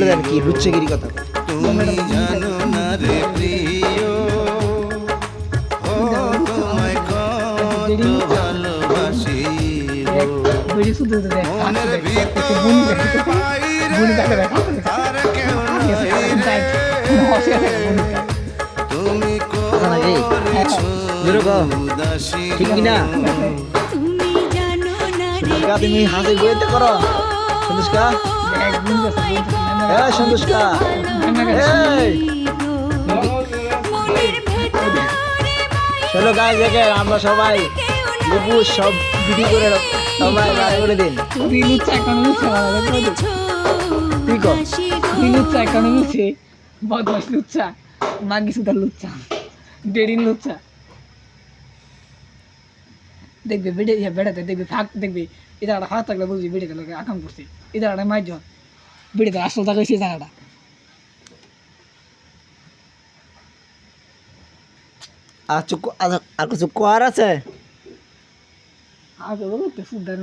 বলে দেন কি লুচ্চাগিরি কথা। তুমি জানো না রে প্রিয়, ও তোমায় কত ভালোবাসি গো। মনের ভিতরে বাইরে আর কেউ নাই রে, তুমি করেছো উদাসী ঠিক কি না? তুমি জানো না রে সন্তুষ্কা, তুমি হাসি বইতে করো। সন্তুষ্কা, এই সন্তুষ্কা, এই মনের ভেতরে চলো গাছ দেখে আমরা সবাই বুবু সব ভিডিও করে সবাই বার করে দিন। তুই কর। বদমাস লুচ্চা, মাগি সুতার লুচ্চা, ডেডিন লুচ্চা। দেখবে বেড়ে বেড়াতে দেখবে ফাঁক দেখবে এই জায়গাটা ফাঁক থাকলে বুঝবি বেড়েতে লোকে আকাম করছে, এই জায়গাটা মাইর জন বেড়েতে আসল থাকলে সেই জায়গাটা। আর কিছু কোয়ার আছে? আগে বলতে সুদার